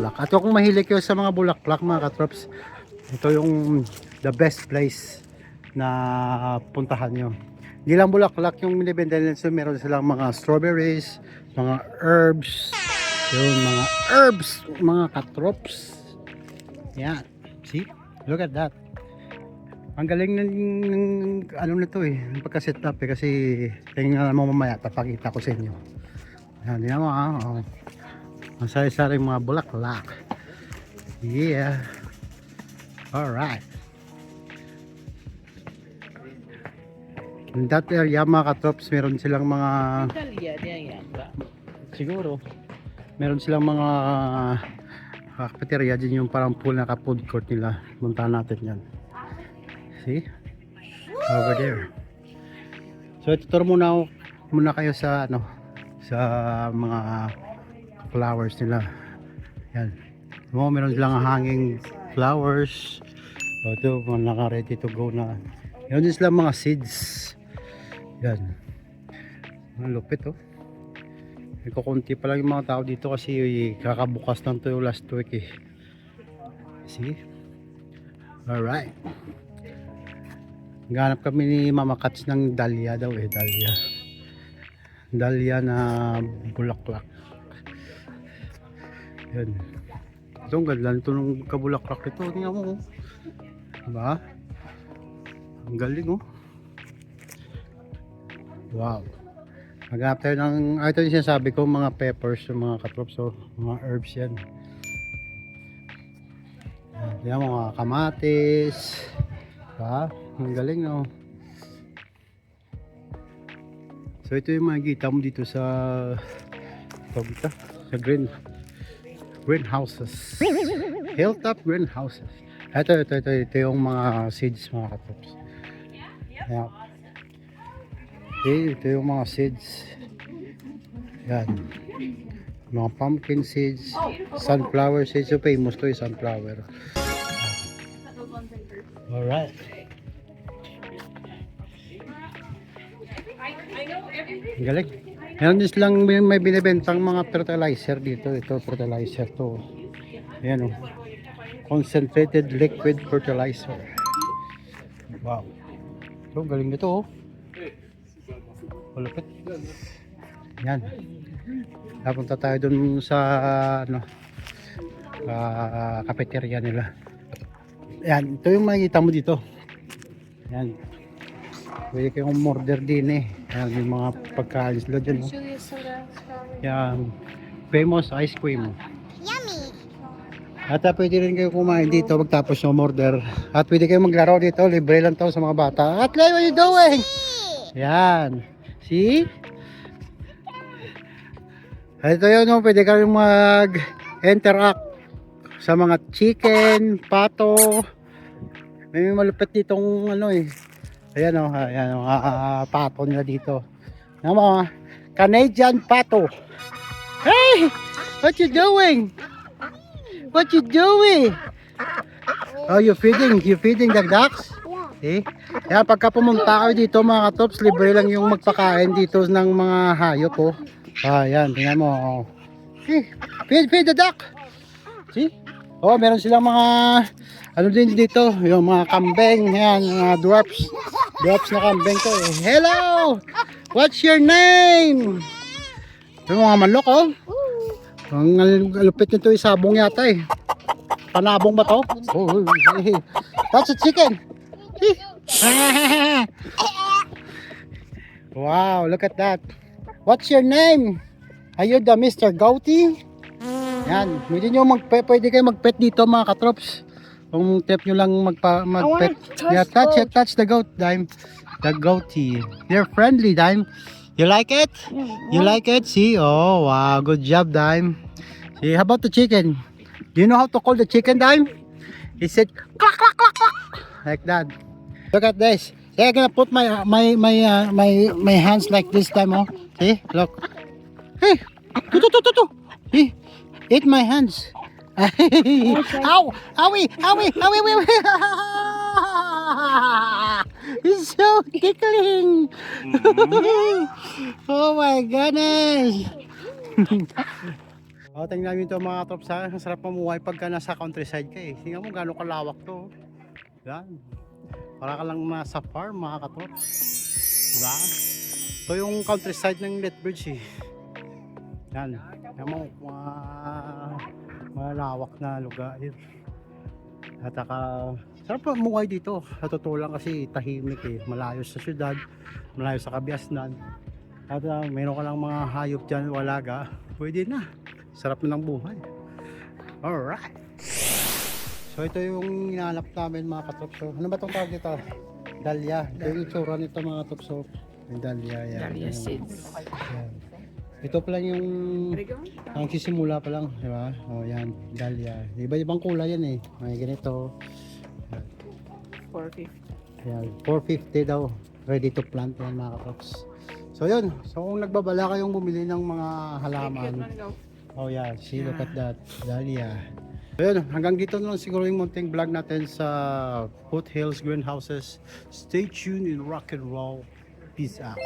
bulaklak. At kung mahilig kayo sa mga bulaklak mga katrops, ito yung the best place na puntahan nyo. Hindi lang bulaklak yung binibenta nila, so meron silang mga strawberries, mga herbs, yung mga herbs, mga katrops. Yan, see? Look at that. Ang galing ng ano na to eh, pagka-set up eh, kasi tingnan mo mamaya, papakita ko sa inyo. Yan, tingnan mo ah, oh. Ang sari-saring mga bulaklak. Yeah. Alright. In that area mga katrops, meron silang mga siguro meron silang mga cafeteria din, yung parang pool na ka-food court nila. Puntahan natin yan. See? Over there. So ituturo muna kayo sa ano, sa mga flowers nila. Yan. Meron silang hanging flowers. So ito, mga naka-ready to go na. Meron din silang mga seeds. Yan. Ang lupit oh. May kukunti pa lang yung mga tao dito kasi kakabukas lang to last week eh. See? Alright. Ganap kami ni Mama Kats ng dahlia daw eh. Dahlia. Dahlia na bulaklak. Yan. Ito ang ganda nito ng kabulaklak nito. Tingnan mo oh. Diba? Ang galing oh. Wow. Maghanap tayo ng, ito yung sinasabi ko, mga peppers, mga katrops, so mga herbs yan. Yan mga kamatis. Diba? Ang galing no. So ito yung makikita mo dito sa greenhouses. Hilltop greenhouses. Ito yung mga seeds mga katrops. Ayan. Okay, ito yung mga seeds. Yan. Mga pumpkin seeds, sunflower seeds. So famous to yung sunflower. Alright. Ang galing. Meron din silang may binibentang mga fertilizer dito. Ito fertilizer to. Ayan o. Concentrated liquid fertilizer. Wow. So galing nito oh. Malupit. Yan. Napunta tayo dun sa ano, cafeteria nila. Yan, ito yung makikita mo dito. Yan. Pwede kayong order din eh. Yan, yung mga pagkain sila dyan. No? Yan. Famous ice cream. Yummy! At pwede rin kayo kumain dito pagtapos yung order. At pwede kayong maglaro dito. Libre lang to sa mga bata. At what are you doing? Yan. See? Ito yun, no? Pwede kayong mag-interact sa mga chicken, pato. May malupit ditong ano eh. Ayan o, ayan o, pato nila dito. Yan mo, Canadian pato. Hey! What you doing? What you doing? Oh, you feeding the ducks? Eh? Kaya pagka pumunta kayo dito mga katops, libre lang yung magpakain dito ng mga hayop po. Ayan, tingnan mo. Oh. See? Feed the duck. See? Oh, meron silang mga ano din dito, yung mga kambing, ayan, mga dwarfs na kambing to eh. Hello! What's your name? Yung mga manok oh. Ang lupit nito isabong yata eh. Panabong ba to? Oh, that's a chicken. Wow, look at that. What's your name? Are you the Mr. Goaty? Yan, pwede kayo mag-pet dito mga katrops. Kung trip nyo lang mag-pet. Yeah, touch the goat, Dime. The goatee. They're friendly, Dime. You like it? You like it? See? Oh, wow, good job, Dime. See, how about the chicken? Do you know how to call the chicken, Dime? He said, clack, clack, clack, clack. Like that. Look at this. See, I'm gonna put my hands like this time, oh. See, look. Hey, see, eat my hands. Ow, owie, owie, owie, owie. It's so tickling. Oh my goodness. tingnan namin ito mga katrops ha. Ang sarap mamuhay pagka nasa countryside ka eh. Tingnan mo gano'ng kalawak to. Yan. Para ka lang nasa farm mga katrops. Diba? Ito yung countryside ng Lethbridge eh. Yan. Tingnan mo, malawak na lugar. At saka, sarap mamuhay dito. Sa totoo lang kasi tahimik eh. Malayo sa syudad, malayo sa kabiasnan. At mayroon ka lang mga hayop dyan, walaga. Pwede na. Sarap na ng buhay. Alright. So ito yung hinahanap namin mga katropso. Ano ba itong tawag dito? Dahlia. Ito yung itsura nito mga katropso. Yung dahlia. Yan. Dahlia seeds. Yan. Ito pa lang yung ang sisimula pa lang, di ba? Oh, yan, dahlia. Iba-ibang kulay yan eh. May ganito. 450. Yan, 450 daw. Ready to plant yan mga katrops. So yun. So kung nagbabala kayong bumili ng mga halaman. Oh yeah, see, look at that. Dahlia. So yun, hanggang dito na lang siguro yung munting vlog natin sa Foothills Greenhouses. Stay tuned in rock and roll. Peace out.